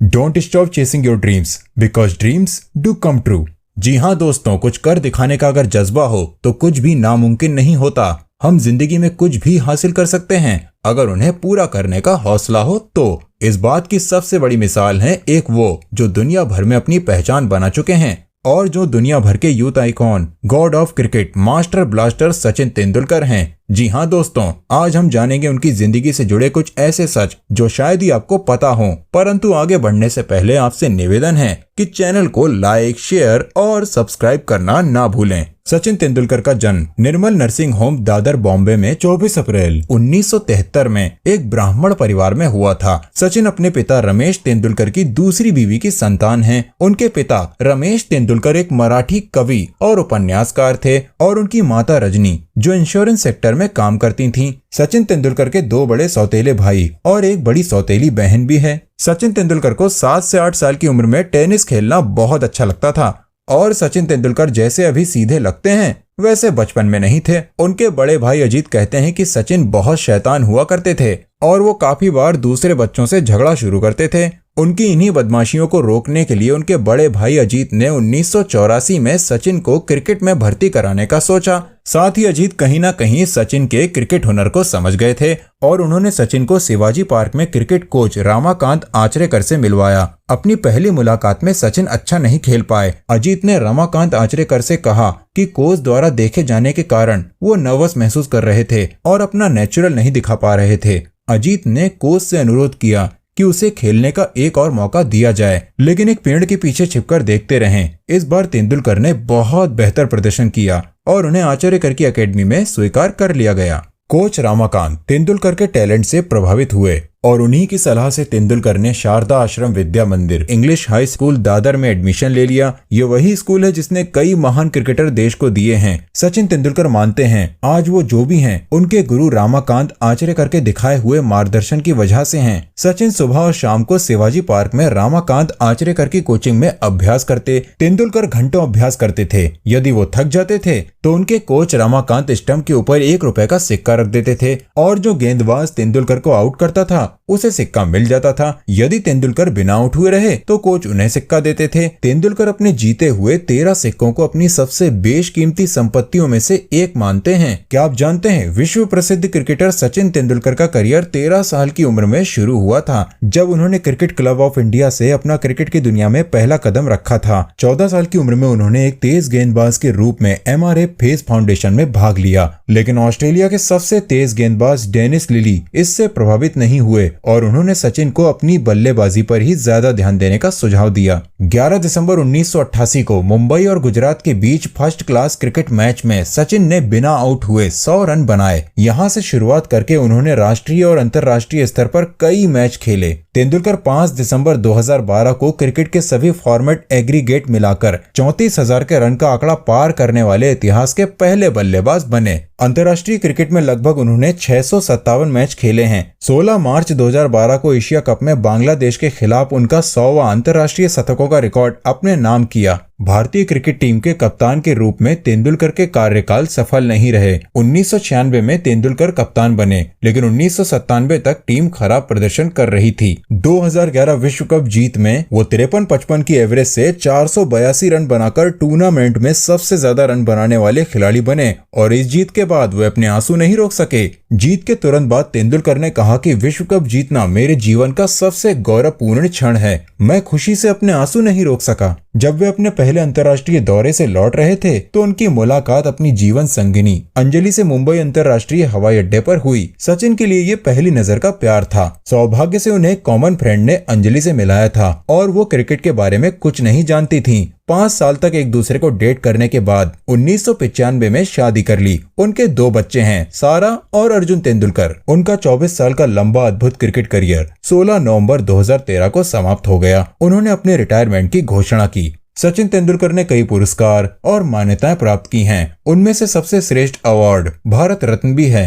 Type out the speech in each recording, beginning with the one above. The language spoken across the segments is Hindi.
Don't stop chasing your dreams because dreams do come true. जी हाँ दोस्तों, कुछ कर दिखाने का अगर जज्बा हो तो कुछ भी नामुमकिन नहीं होता। हम जिंदगी में कुछ भी हासिल कर सकते हैं अगर उन्हें पूरा करने का हौसला हो तो। इस बात की सबसे बड़ी मिसाल है एक वो जो दुनिया भर में अपनी पहचान बना चुके हैं और जो दुनिया भर के youth icon, God of cricket, master blaster Sachin Tendulkar हैं। जी हाँ दोस्तों, आज हम जानेंगे उनकी जिंदगी से जुड़े कुछ ऐसे सच जो शायद ही आपको पता हो। परंतु आगे बढ़ने से पहले आपसे निवेदन है कि चैनल को लाइक, शेयर और सब्सक्राइब करना ना भूलें। सचिन तेंदुलकर का जन्म निर्मल नर्सिंग होम, दादर, बॉम्बे में 24 अप्रैल 1973 में एक ब्राह्मण परिवार में हुआ था। सचिन अपने पिता रमेश तेंदुलकर की दूसरी बीवी की संतान हैं। उनके पिता रमेश तेंदुलकर एक मराठी कवि और उपन्यासकार थे और उनकी माता रजनी जो इंश्योरेंस सेक्टर में काम करती थीं। सचिन तेंदुलकर के दो बड़े सौतेले भाई और एक बड़ी सौतेली बहन भी है। सचिन तेंदुलकर को 7 से 8 साल की उम्र में टेनिस खेलना बहुत अच्छा लगता था और सचिन तेंदुलकर जैसे अभी सीधे लगते हैं वैसे बचपन में नहीं थे। उनके बड़े भाई अजीत कहते हैं कि सचिन बहुत शैतान हुआ करते थे और वो काफी बार दूसरे बच्चों से झगड़ा शुरू करते थे। उनकी इन्हीं बदमाशियों को रोकने के लिए उनके बड़े भाई अजीत ने 1984 में सचिन को क्रिकेट में भर्ती कराने का सोचा। साथ ही अजीत कहीं ना कहीं सचिन के क्रिकेट हुनर को समझ गए थे और उन्होंने सचिन को शिवाजी पार्क में क्रिकेट कोच रमाकांत आचरेकर से मिलवाया। अपनी पहली मुलाकात में सचिन अच्छा नहीं खेल पाए। अजीत ने रमाकांत आचरेकर से कहा कि कोच द्वारा देखे जाने के कारण वो नर्वस महसूस कर रहे थे और अपना नेचुरल नहीं दिखा पा रहे थे। अजीत ने कोच से अनुरोध किया कि उसे खेलने का एक और मौका दिया जाए, लेकिन एक पेड़ के पीछे छिपकर देखते रहें। इस बार तेंदुलकर ने बहुत बेहतर प्रदर्शन किया और उन्हें आचरेकर की एकेडमी में स्वीकार कर लिया गया। कोच रमाकांत तेंदुलकर के टैलेंट से प्रभावित हुए और उन्हीं की सलाह से तेंदुलकर ने शारदा आश्रम विद्या मंदिर इंग्लिश हाई स्कूल दादर में एडमिशन ले लिया। ये वही स्कूल है जिसने कई महान क्रिकेटर देश को दिए हैं। सचिन तेंदुलकर मानते हैं आज वो जो भी हैं उनके गुरु रमाकांत आचरेकर के दिखाए हुए मार्गदर्शन की वजह से हैं। सचिन सुबह और शाम को शिवाजी पार्क में रमाकांत आचरेकर की कोचिंग में अभ्यास करते। तेंदुलकर घंटों अभ्यास करते थे। यदि वो थक जाते थे तो उनके कोच रमाकांत स्टंप के ऊपर 1 रुपए का सिक्का रख देते थे और जो गेंदबाज तेंदुलकर को आउट करता था उसे सिक्का मिल जाता था। यदि तेंदुलकर बिना आउट हुए रहे तो कोच उन्हें सिक्का देते थे। तेंदुलकर अपने जीते हुए 13 सिक्कों को अपनी सबसे बेशकीमती संपत्तियों में से एक मानते हैं। क्या आप जानते हैं विश्व प्रसिद्ध क्रिकेटर सचिन तेंदुलकर का करियर 13 साल की उम्र में शुरू हुआ था जब उन्होंने क्रिकेट क्लब ऑफ इंडिया से अपना क्रिकेट की दुनिया में पहला कदम रखा था। 14 साल की उम्र में उन्होंने एक तेज गेंदबाज के रूप में MRA फेस फाउंडेशन में भाग लिया, लेकिन ऑस्ट्रेलिया के सबसे तेज गेंदबाज डेनिस लिली इससे प्रभावित नहीं हुए और उन्होंने सचिन को अपनी बल्लेबाजी पर ही ज्यादा ध्यान देने का सुझाव दिया। 11 दिसंबर 1988 को मुंबई और गुजरात के बीच फर्स्ट क्लास क्रिकेट मैच में सचिन ने बिना आउट हुए 100 रन बनाए। यहां से शुरुआत करके उन्होंने राष्ट्रीय और अंतर्राष्ट्रीय स्तर पर कई मैच खेले। तेंदुलकर 5 दिसंबर 2012 को क्रिकेट के सभी फॉर्मेट एग्रीगेट मिलाकर 34,000 के रन का आंकड़ा पार करने वाले इतिहास के पहले बल्लेबाज बने। अंतर्राष्ट्रीय क्रिकेट में लगभग उन्होंने 657 मैच खेले हैं। 16 मार्च 2012 को एशिया कप में बांग्लादेश के खिलाफ उनका 100वां अंतर्राष्ट्रीय शतकों का रिकॉर्ड अपने नाम किया। भारतीय क्रिकेट टीम के कप्तान के रूप में तेंदुलकर के कार्यकाल सफल नहीं रहे। 1996 में तेंदुलकर कप्तान बने, लेकिन 1997 तक टीम खराब प्रदर्शन कर रही थी। 2011 विश्व कप जीत में वो 53-55 की एवरेज से 482 रन बनाकर टूर्नामेंट में सबसे ज्यादा रन बनाने वाले खिलाड़ी बने और इस जीत के बाद वे अपने आंसू नहीं रोक सके। जीत के तुरंत बाद तेंदुलकर ने कहा कि विश्व कप जीतना मेरे जीवन का सबसे गौरवपूर्ण क्षण है। मैं खुशी से अपने आंसू नहीं रोक सका। जब वे अपने पहले अंतर्राष्ट्रीय दौरे से लौट रहे थे तो उनकी मुलाकात अपनी जीवन संगिनी अंजलि से मुंबई अंतर्राष्ट्रीय हवाई अड्डे पर हुई। सचिन के लिए ये पहली नजर का प्यार था। सौभाग्य से उन्हें कॉमन फ्रेंड ने अंजलि से मिलाया था और वो क्रिकेट के बारे में कुछ नहीं जानती थी। 5 साल तक एक दूसरे को डेट करने के बाद 1995 में शादी कर ली। उनके 2 बच्चे हैं, सारा और अर्जुन तेंदुलकर। उनका 24 साल का लंबा अद्भुत क्रिकेट करियर 16 नवंबर 2013 को समाप्त हो गया। उन्होंने अपने रिटायरमेंट की घोषणा की। सचिन तेंदुलकर ने कई पुरस्कार और मान्यताएं प्राप्त की हैं। उनमें से सबसे श्रेष्ठ अवार्ड भारत रत्न भी है।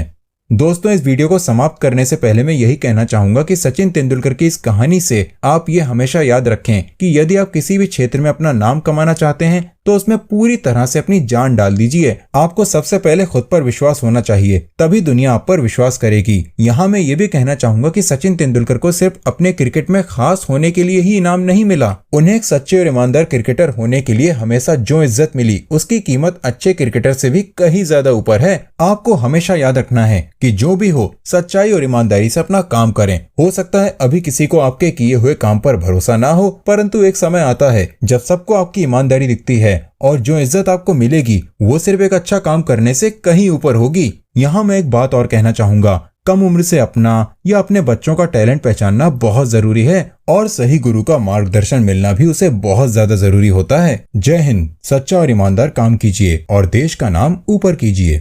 दोस्तों, इस वीडियो को समाप्त करने से पहले मैं यही कहना चाहूंगा कि सचिन तेंदुलकर की इस कहानी से आप ये हमेशा याद रखें कि यदि आप किसी भी क्षेत्र में अपना नाम कमाना चाहते हैं तो उसमें पूरी तरह से अपनी जान डाल दीजिए। आपको सबसे पहले खुद पर विश्वास होना चाहिए, तभी दुनिया आप पर विश्वास करेगी। यहाँ मैं ये भी कहना चाहूंगा कि सचिन तेंदुलकर को सिर्फ अपने क्रिकेट में खास होने के लिए ही इनाम नहीं मिला, उन्हें एक सच्चे और ईमानदार क्रिकेटर होने के लिए हमेशा जो इज्जत मिली उसकी कीमत अच्छे क्रिकेटर से भी कहीं ज्यादा ऊपर है। आपको हमेशा याद रखना है कि जो भी हो सच्चाई और ईमानदारी से अपना काम करें। हो सकता है अभी किसी को आपके किए हुए काम पर भरोसा ना हो, परंतु एक समय आता है जब सबको आपकी ईमानदारी दिखती है और जो इज्जत आपको मिलेगी वो सिर्फ एक अच्छा काम करने से कहीं ऊपर होगी। यहाँ मैं एक बात और कहना चाहूंगा, कम उम्र से अपना या अपने बच्चों का टैलेंट पहचानना बहुत जरूरी है और सही गुरु का मार्गदर्शन मिलना भी उसे बहुत ज्यादा जरूरी होता है। जय हिंद। सच्चा और ईमानदार काम कीजिए और देश का नाम ऊपर कीजिए।